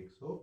197।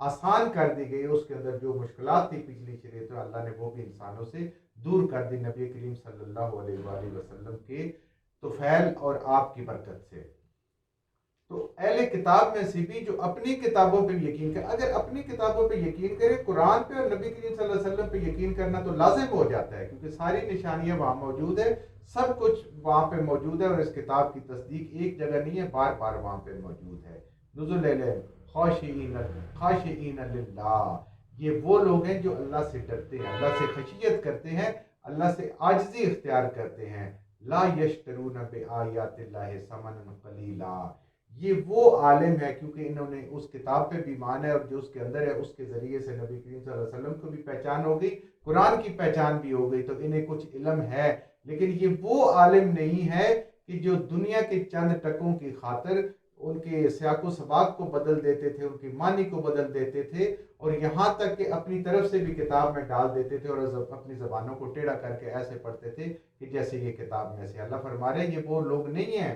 آسان کر دی گئی، اس کے اندر جو مشکلات تھی پچھلی شریعتوں اللہ نے وہ بھی انسانوں سے دور کر دی نبی کریم صلی اللہ علیہ وآلہ وسلم کے طفیل اور آپ کی برکت سے۔ تو اہل کتاب میں سے بھی جو اپنی کتابوں پہ یقین کرے، اگر اپنی کتابوں پہ یقین کرے، قرآن پہ اور نبی کریم صلی اللہ علیہ وسلم پہ یقین کرنا تو لازم ہو جاتا ہے، کیونکہ ساری نشانیاں وہاں موجود ہے، سب کچھ وہاں پہ موجود ہے، اور اس کتاب کی تصدیق ایک جگہ نہیں ہے، بار بار وہاں پہ موجود ہے۔ نزل العلم خاشعین للہ، یہ وہ لوگ ہیں جو اللہ سے ڈرتے ہیں، اللہ سے خشیت کرتے ہیں، اللہ سے عاجزی اختیار کرتے ہیں۔ لا یشترون بآیات اللہ ثمنا قلیلا، یہ وہ عالم ہے کیونکہ انہوں نے اس کتاب پہ بھی مان ہے، اور جو اس کے اندر ہے اس کے ذریعے سے نبی کریم صلی اللہ علیہ وسلم کو بھی پہچان ہو گئی، قرآن کی پہچان بھی ہو گئی، تو انہیں کچھ علم ہے، لیکن یہ وہ عالم نہیں ہے کہ جو دنیا کے چند ٹکوں کی خاطر ان کے سیاق و سباق کو بدل دیتے تھے، ان کی معنی کو بدل دیتے تھے، اور یہاں تک کہ اپنی طرف سے بھی کتاب میں ڈال دیتے تھے، اور اپنی زبانوں کو ٹیڑھا کر کے ایسے پڑھتے تھے کہ جیسے یہ کتاب میں سے۔ اللہ فرما رہے ہیں یہ وہ لوگ نہیں ہیں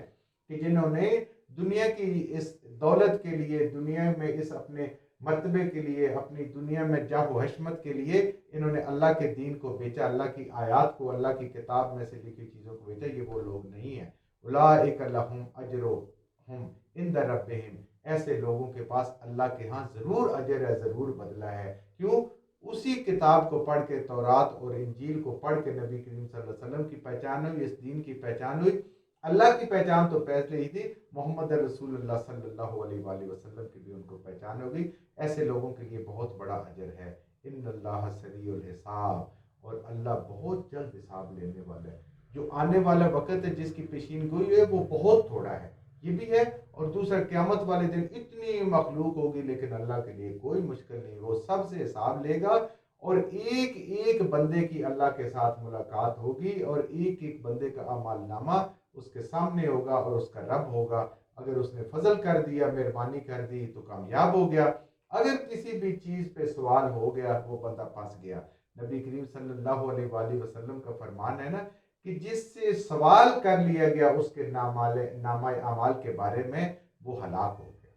کہ جنہوں نے دنیا کی اس دولت کے لیے، دنیا میں اس اپنے مرتبے کے لیے، اپنی دنیا میں جاہ و حشمت کے لیے انہوں نے اللہ کے دین کو بیچا، اللہ کی آیات کو، اللہ کی کتاب میں سے لکھی چیزوں کو بیچا، یہ وہ لوگ نہیں ہیں۔ اولئک لہم اجرہم عند ربہم، ایسے لوگوں کے پاس اللہ کے ہاں ضرور اجر ہے، ضرور بدلہ ہے۔ کیوں؟ اسی کتاب کو پڑھ کے، تورات اور انجیل کو پڑھ کے نبی کریم صلی اللہ علیہ وسلم کی پہچان ہوئی، اس دین کی پہچان ہوئی۔ اللہ کی پہچان تو پہلے ہی تھی، محمد رسول اللہ صلی اللہ علیہ وآلہ وسلم کی بھی ان کو پہچان ہو گئی۔ ایسے لوگوں کے لیے بہت بڑا اجر ہے۔ ان اللہ سریع الحساب، اور اللہ بہت جلد حساب لینے والا ہے۔ جو آنے والا وقت ہے، جس کی پیشین گوئی ہے، وہ بہت تھوڑا ہے، یہ بھی ہے، اور دوسرا قیامت والے دن اتنی مخلوق ہوگی، لیکن اللہ کے لیے کوئی مشکل نہیں، وہ سب سے حساب لے گا، اور ایک ایک بندے کی اللہ کے ساتھ ملاقات ہوگی، اور ایک ایک بندے کا اعمال نامہ اس کے سامنے ہوگا، اور اس کا رب ہوگا۔ اگر اس نے فضل کر دیا، مہربانی کر دی، تو کامیاب ہو گیا، اگر کسی بھی چیز پہ سوال ہو گیا، وہ بندہ پھنس گیا۔ نبی کریم صلی اللہ علیہ وآلہ وسلم کا فرمان ہے نا کہ جس سے سوال کر لیا گیا اس کے نامہ اعمال کے بارے میں، وہ ہلاک ہو گیا۔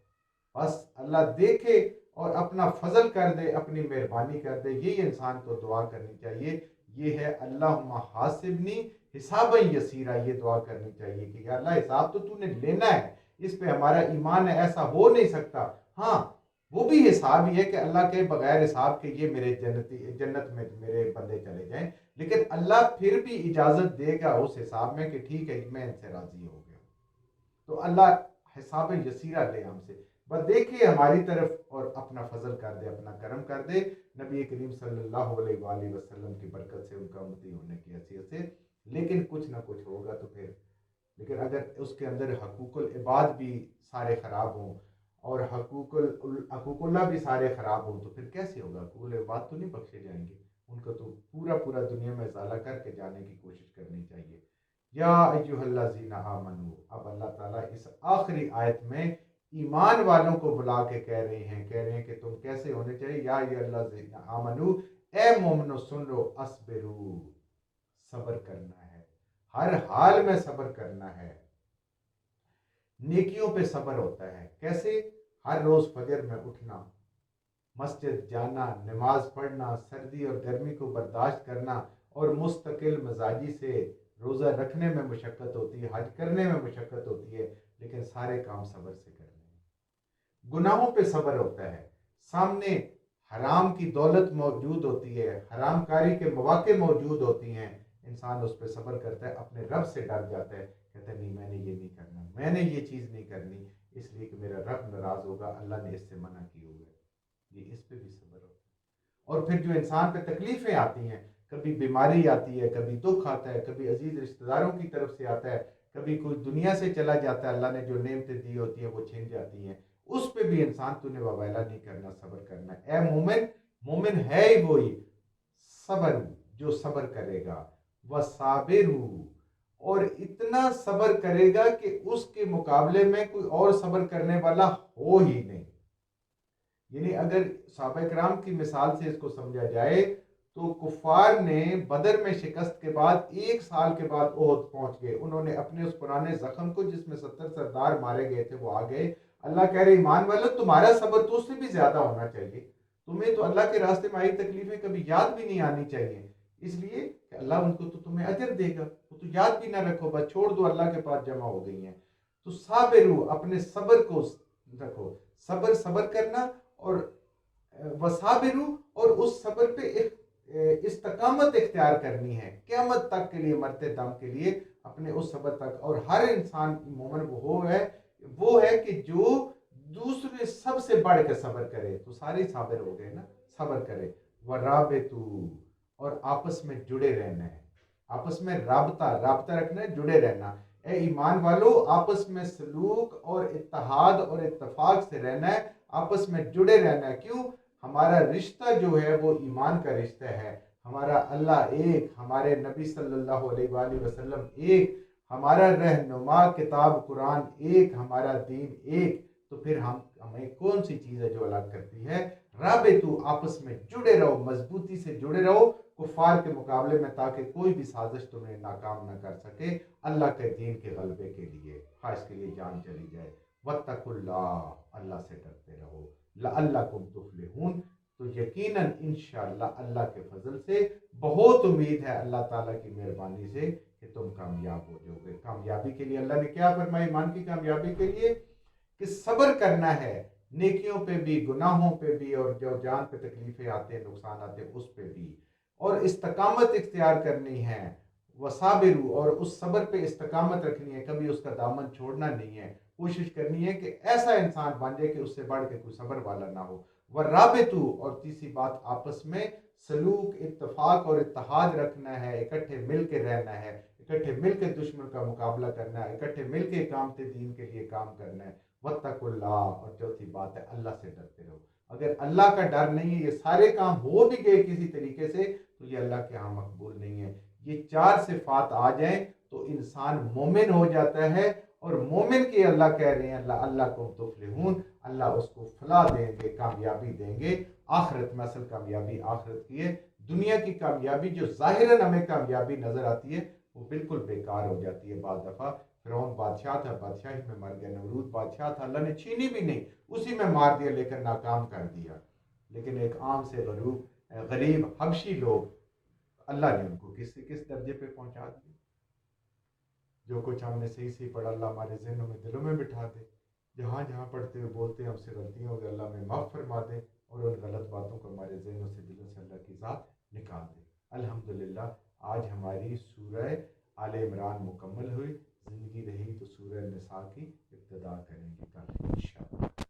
بس اللہ دیکھے اور اپنا فضل کر دے، اپنی مہربانی کر دے، یہی انسان کو دعا کرنی چاہیے۔ یہ ہے اللہم حاسبنی حسابا یسیرا، یہ دعا کرنی چاہیے کہ یا اللہ حساب تو تو نے لینا ہے، اس پہ ہمارا ایمان ہے، ایسا ہو نہیں سکتا۔ ہاں وہ بھی حساب ہی ہے کہ اللہ کے بغیر حساب کے یہ میرے جنت میں میرے بندے چلے جائیں، لیکن اللہ پھر بھی اجازت دے گا اس حساب میں کہ ٹھیک ہے میں ان سے راضی ہو گیا۔ تو اللہ حساب یسیرا لے ہم سے، بس دیکھے ہماری طرف اور اپنا فضل کر دے، اپنا کرم کر دے، نبی کریم صلی اللہ علیہ وآلہ وسلم کی برکت سے، ان کا امتی ہونے کی حیثیت سے، لیکن کچھ نہ کچھ ہوگا تو پھر۔ لیکن اگر اس کے اندر حقوق العباد بھی سارے خراب ہوں، اور حقوق اللہ بھی سارے خراب ہوں، تو پھر کیسے ہوگا؟ حقوق العباد تو نہیں بخشے جائیں گے، ان کو تو پورا دنیا میں ازالہ کر کے جانے کی کوشش کرنی چاہیے۔ یا ایھا الذین آمنو، اب اللہ تعالیٰ اس آخری آیت میں ایمان والوں کو بلا کے کہہ رہے ہیں کہ تم کیسے ہونے چاہیے۔ یا ایھا الذین آمنو، اے مومنو سن لو، اصبرو، صبر کرنا ہے، ہر حال میں صبر کرنا ہے۔ نیکیوں پہ صبر ہوتا ہے کیسے؟ ہر روز فجر میں اٹھنا، مسجد جانا، نماز پڑھنا، سردی اور گرمی کو برداشت کرنا، اور مستقل مزاجی سے روزہ رکھنے میں مشقت ہوتی ہے، حج کرنے میں مشقت ہوتی ہے، لیکن سارے کام صبر سے کرنے ہیں۔ گناہوں پہ صبر ہوتا ہے، سامنے حرام کی دولت موجود ہوتی ہے، حرام کاری کے مواقع موجود ہوتی ہیں، انسان اس پہ صبر کرتا ہے، اپنے رب سے ڈر جاتا ہے، کہتا ہے نہیں میں نے یہ نہیں کرنا، میں نے یہ چیز نہیں کرنی، اس لیے کہ میرا رب ناراض ہوگا، اللہ نے اس سے منع کی ہوگا، یہ اس پہ بھی صبر ہوتا ہے۔ اور پھر جو انسان پہ تکلیفیں آتی ہیں، کبھی بیماری آتی ہے، کبھی دکھ آتا ہے، کبھی عزیز رشتہ داروں کی طرف سے آتا ہے، کبھی کوئی دنیا سے چلا جاتا ہے، اللہ نے جو نعمتیں دی ہوتی ہیں وہ چھن جاتی ہیں، اس پہ بھی انسان تو نے وبیلہ نہیں کرنا، صبر کرنا ہے۔ اے مومن، مومن ہے ہی وہی صبر جو صبر کرے گا، وَصَابِرُوا، اور اتنا صبر کرے گا کہ اس کے مقابلے میں کوئی اور صبر کرنے والا ہو ہی نہیں۔ یعنی اگر صحابہ کرام کی مثال سے اس کو سمجھا جائے تو کفار نے بدر میں شکست کے بعد 1 سال کے بعد احد پہنچ گئے، انہوں نے اپنے اس پرانے زخم کو جس میں 70 سردار مارے گئے تھے وہ آ گئے، اللہ کہہ رہے ایمان والو تمہارا صبر تو اس سے بھی زیادہ ہونا چاہیے، تمہیں تو اللہ کے راستے میں آئی تکلیفیں کبھی یاد بھی نہیں آنی چاہیے، اس لیے کہ اللہ ان کو تو تمہیں اجر دے گا، وہ تو یاد بھی نہ رکھو، بس چھوڑ دو، اللہ کے پاس جمع ہو گئی ہیں۔ تو صابرو، اپنے صبر کو رکھو، صبر کرنا، اور وصابرو، اور اس صبر پہ استقامت اختیار کرنی ہے قیامت تک کے لیے، مرتے دم کے لیے اپنے اس صبر تک۔ اور ہر انسان مومن وہ ہے کہ جو دوسرے سب سے بڑھ کے صبر کرے، تو سارے صابر ہو گئے نا، صبر کرے۔ ورابطو، اور آپس میں جڑے رہنا ہے، آپس میں رابطہ رکھنا ہے، جڑے رہنا۔ اے ایمان والو آپس میں سلوک اور اتحاد اور اتفاق سے رہنا ہے، آپس میں جڑے رہنا ہے۔ کیوں؟ ہمارا رشتہ جو ہے وہ ایمان کا رشتہ ہے، ہمارا اللہ ایک، ہمارے نبی صلی اللہ علیہ وآلہ وسلم ایک، ہمارا رہنما کتاب قرآن ایک، ہمارا دین ایک، تو پھر ہمیں کون سی چیز ہے جو الگ کرتی ہے؟ رابطو، آپس میں جڑے رہو، مضبوطی سے جڑے رہو کفار کے مقابلے میں، تاکہ کوئی بھی سازش تمہیں ناکام نہ کر سکے اللہ کے دین کے غلبے کے لیے، خواہ اس کے لیے جان چلی جائے۔ واتقوا اللہ، اللہ سے ڈرتے رہو، لعلکم تفلحون، تو یقیناً انشاءاللہ اللہ کے فضل سے بہت امید ہے، اللہ تعالیٰ کی مہربانی سے، کہ تم کامیاب ہو جاؤ گے۔ کامیابی کے لیے اللہ نے کیا فرمایا؟ ایمان کی کامیابی کے لیے کہ صبر کرنا ہے، نیکیوں پہ بھی، گناہوں پہ بھی، اور جو جان پہ تکلیفیں آتے ہیں، نقصان آتے ہیں، اس پہ بھی، اور استقامت اختیار کرنی ہے۔ وصابرو، اور اس صبر پہ استقامت رکھنی ہے، کبھی اس کا دامن چھوڑنا نہیں ہے، کوشش کرنی ہے کہ ایسا انسان بن جائے کہ اس سے بڑھ کے کوئی صبر والا نہ ہو۔ ورابطو، اور تیسری بات آپس میں سلوک، اتفاق اور اتحاد رکھنا ہے، اکٹھے مل کے رہنا ہے، اکٹھے مل کے دشمن کا مقابلہ کرنا ہے، اکٹھے مل کے اقامت دین کے لیے کام کرنا ہے۔ واتقوا اللہ، اور چوتھی بات ہے اللہ سے ڈرتے رہو۔ اگر اللہ کا ڈر نہیں ہے، یہ سارے کام ہو بھی گئے کسی طریقے سے، تو یہ اللہ کے ہاں مقبول نہیں ہے۔ یہ چار صفات آ جائیں تو انسان مومن ہو جاتا ہے، اور مومن کے اللہ کہہ رہے ہیں اللہ کو تفلحون، اللہ اس کو فلاح دیں گے، کامیابی دیں گے آخرت میں۔ اصل کامیابی آخرت کی ہے، دنیا کی کامیابی جو ظاہراً ہمیں کامیابی نظر آتی ہے وہ بالکل بیکار ہو جاتی ہے۔ بعض دفعہ فرعون بادشاہ تھا، بادشاہی میں مر گیا، نمرود بادشاہ تھا، اللہ نے چھینی بھی نہیں، اسی میں مار دیا، لیکن ناکام کر دیا۔ لیکن ایک عام سے غریب حبشی لوگ، اللہ نے ان کو کس سے کس درجے پہ پہنچا دیا۔ جو کچھ ہم نے صحیح پڑھا اللہ ہمارے ذہنوں میں، دلوں میں بٹھا دے، جہاں جہاں پڑھتے ہوئے بولتے ہیں ہم سے غلطیاں ہو گئی، اللہ میں معاف فرما دے، اور ان غلط باتوں کو ہمارے ذہنوں سے، دلوں سے اللہ کی ذات نکال دے۔ الحمدللہ آج ہماری سورہ آل عمران مکمل ہوئی، زندگی رہی تو سورہ نساء کی ابتدا کریں گے کل انشاءاللہ۔